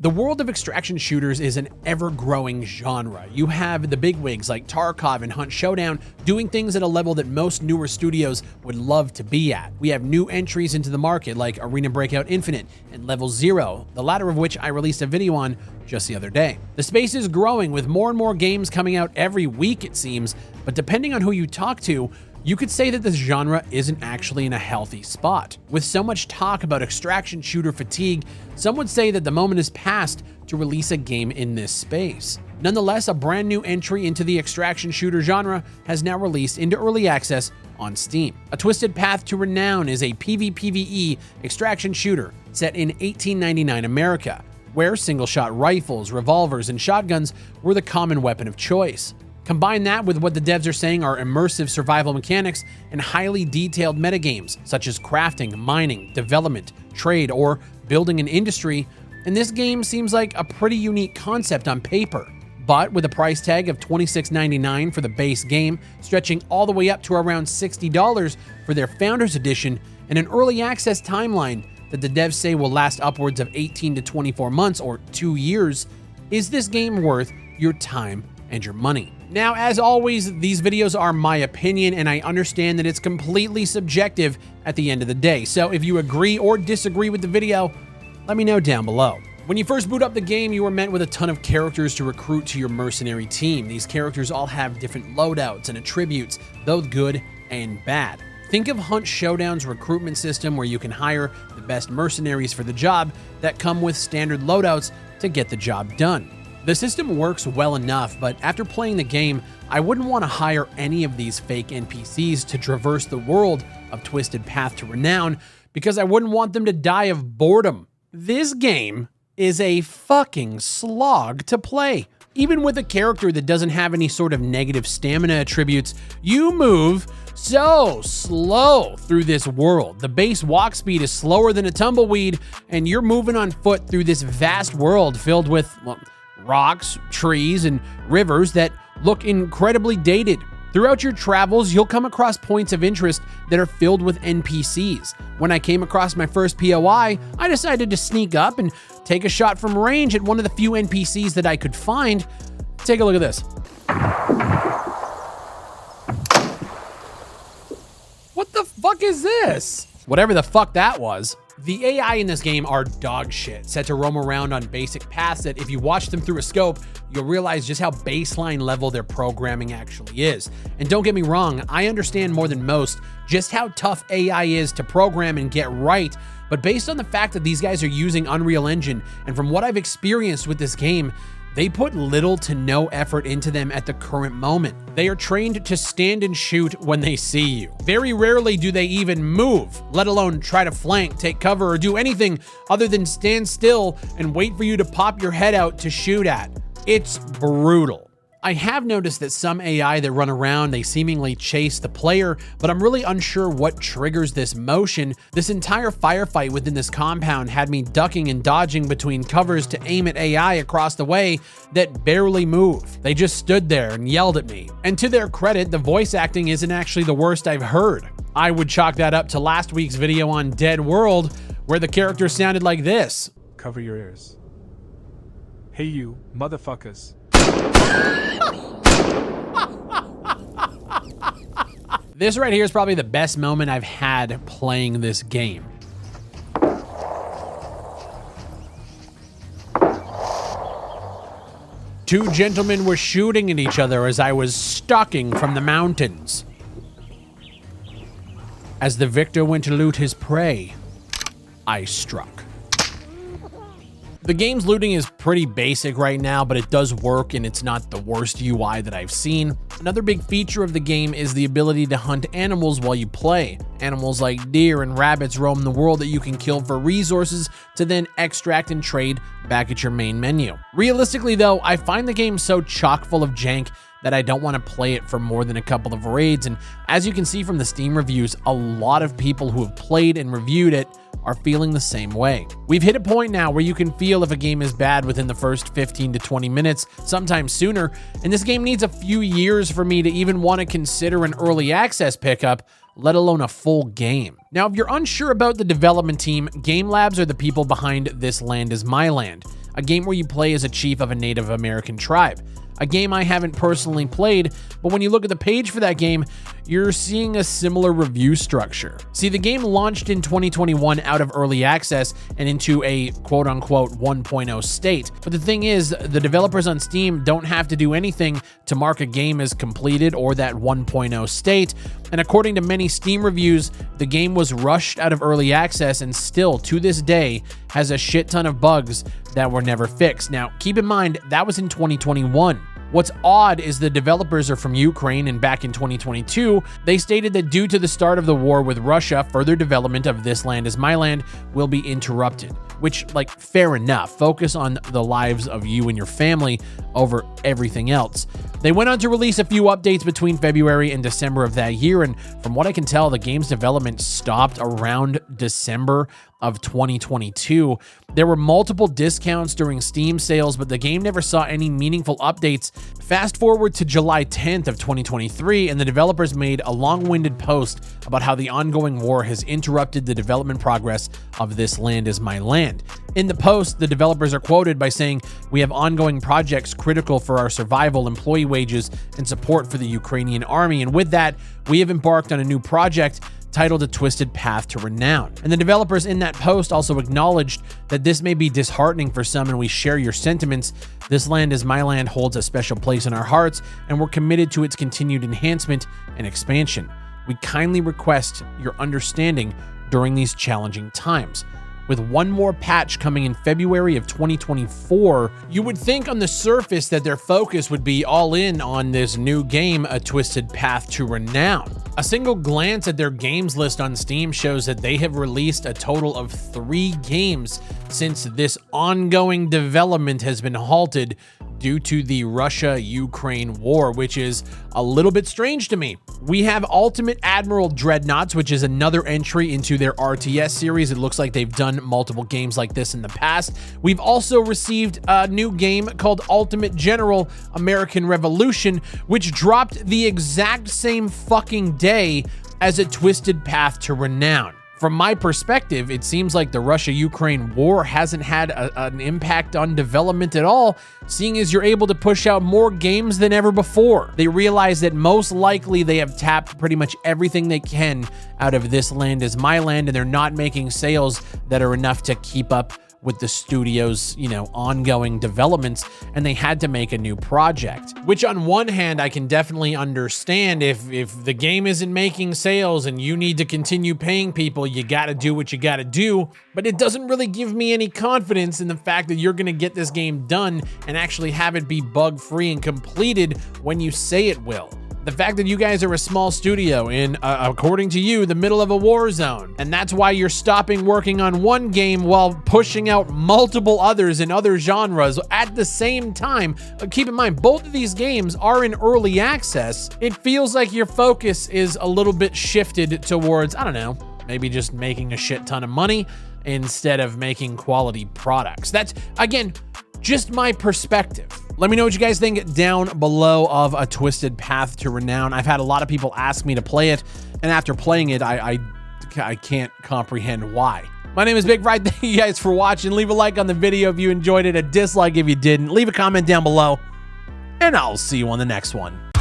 The world of extraction shooters is an ever-growing genre. You have the bigwigs like Tarkov and Hunt Showdown doing things at a level that most newer studios would love to be at. We have new entries into the market like Arena Breakout Infinite and Level Zero, the latter of which I released a video on just the other day. The space is growing with more and more games coming out every week, it seems, but depending on who you talk to, you could say that this genre isn't actually in a healthy spot. With so much talk about extraction shooter fatigue, some would say that the moment is past to release a game in this space. Nonetheless, a brand new entry into the extraction shooter genre has now released into early access on Steam. A Twisted Path to Renown is a PvPvE extraction shooter set in 1899 America, where single-shot rifles, revolvers, and shotguns were the common weapon of choice. Combine that with what the devs are saying are immersive survival mechanics and highly detailed metagames, such as crafting, mining, development, trade, or building an industry, and this game seems like a pretty unique concept on paper. But with a price tag of $26.99 for the base game, stretching all the way up to around $60 for their Founders Edition, and an early access timeline that the devs say will last upwards of 18 to 24 months or 2 years, is this game worth your time and your money? Now, as always, these videos are my opinion, and I understand that it's completely subjective at the end of the day. So if you agree or disagree with the video, let me know down below. When you first boot up the game, you are met with a ton of characters to recruit to your mercenary team. These characters all have different loadouts and attributes, both good and bad. Think of Hunt Showdown's recruitment system where you can hire the best mercenaries for the job that come with standard loadouts to get the job done. The system works well enough, but after playing the game, I wouldn't want to hire any of these fake NPCs to traverse the world of Twisted Path to Renown because I wouldn't want them to die of boredom. This game is a fucking slog to play. Even with a character that doesn't have any sort of negative stamina attributes, you move so slow through this world. The base walk speed is slower than a tumbleweed, and you're moving on foot through this vast world filled with, well, rocks, trees, and rivers that look incredibly dated. Throughout your travels, you'll come across points of interest that are filled with NPCs. When I came across my first POI, I decided to sneak up and take a shot from range at one of the few NPCs that I could find. Take a look at this. What the fuck is this? Whatever the fuck that was. The AI in this game are dog shit, set to roam around on basic paths that if you watch them through a scope, you'll realize just how baseline level their programming actually is. And don't get me wrong, I understand more than most just how tough AI is to program and get right, but based on the fact that these guys are using Unreal Engine, and from what I've experienced with this game, they put little to no effort into them at the current moment. They are trained to stand and shoot when they see you. Very rarely do they even move, let alone try to flank, take cover, or do anything other than stand still and wait for you to pop your head out to shoot at. It's brutal. I have noticed that some AI that run around, they seemingly chase the player, but I'm really unsure what triggers this motion. This entire firefight within this compound had me ducking and dodging between covers to aim at AI across the way that barely moved. They just stood there and yelled at me. And to their credit, the voice acting isn't actually the worst I've heard. I would chalk that up to last week's video on Dead World, where the character sounded like this. Cover your ears. Hey you, motherfuckers. This right here is probably the best moment I've had playing this game. Two gentlemen were shooting at each other as I was stalking from the mountains. As the victor went to loot his prey, I struck. The game's looting is pretty basic right now, but it does work and it's not the worst UI that I've seen. Another big feature of the game is the ability to hunt animals while you play. Animals like deer and rabbits roam the world that you can kill for resources to then extract and trade back at your main menu. Realistically though, I find the game so chock full of jank that I don't want to play it for more than a couple of raids, and as you can see from the Steam reviews, a lot of people who have played and reviewed it are feeling the same way. We've hit a point now where you can feel if a game is bad within the first 15 to 20 minutes, sometimes sooner, and this game needs a few years for me to even want to consider an early access pickup, let alone a full game. Now, if you're unsure about the development team, Game Labs are the people behind This Land Is My Land, a game where you play as a chief of a Native American tribe. A game I haven't personally played, but when you look at the page for that game, you're seeing a similar review structure. See, the game launched in 2021 out of early access and into a quote-unquote 1.0 state. But the thing is, the developers on Steam don't have to do anything to mark a game as completed or that 1.0 state. And according to many Steam reviews, the game was rushed out of early access and still, to this day, has a shit ton of bugs that were never fixed. Now, keep in mind, that was in 2021. What's odd is the developers are from Ukraine, and back in 2022, they stated that due to the start of the war with Russia, further development of This Land Is My Land will be interrupted. Which, like, fair enough. Focus on the lives of you and your family over everything else. They went on to release a few updates between February and December of that year, and from what I can tell, the game's development stopped around December of 2022. There were multiple discounts during Steam sales, but the game never saw any meaningful updates. Fast forward to July 10th of 2023, and the developers made a long-winded post about how the ongoing war has interrupted the development progress of This Land Is My Land. In the post, the developers are quoted by saying, "We have ongoing projects critical for our survival, employee wages, and support for the Ukrainian army, and with that, we have embarked on a new project titled A Twisted Path to Renown." And the developers in that post also acknowledged that this may be disheartening for some, and we share your sentiments. This Land Is My Land holds a special place in our hearts, and we're committed to its continued enhancement and expansion. We kindly request your understanding during these challenging times. With one more patch coming in February of 2024, you would think on the surface that their focus would be all in on this new game, A Twisted Path to Renown. A single glance at their games list on Steam shows that they have released a total of 3 games since this ongoing development has been halted due to the Russia-Ukraine war, which is a little bit strange to me. We have Ultimate Admiral Dreadnoughts, which is another entry into their RTS series. It looks like they've done multiple games like this in the past. We've also received a new game called Ultimate General American Revolution, which dropped the exact same fucking day as A Twisted Path to Renown. From my perspective, it seems like the Russia-Ukraine war hasn't had an impact on development at all, seeing as you're able to push out more games than ever before. They realize that most likely they have tapped pretty much everything they can out of This Land Is My Land, and they're not making sales that are enough to keep up with the studio's, ongoing developments, and they had to make a new project. Which on one hand, I can definitely understand. If the game isn't making sales and you need to continue paying people, you gotta do what you gotta do, but it doesn't really give me any confidence in the fact that you're gonna get this game done and actually have it be bug-free and completed when you say it will. The fact that you guys are a small studio in, according to you, the middle of a war zone, and that's why you're stopping working on one game while pushing out multiple others in other genres at the same time. Keep in mind, both of these games are in early access. It feels like your focus is a little bit shifted towards, I don't know, maybe just making a shit ton of money instead of making quality products. That's, again, just my perspective. Let me know what you guys think down below of A Twisted Path to Renown. I've had a lot of people ask me to play it, and after playing it, I can't comprehend why. My name is BigfryTV. Thank you guys for watching. Leave a like on the video if you enjoyed it, a dislike if you didn't. Leave a comment down below, and I'll see you on the next one.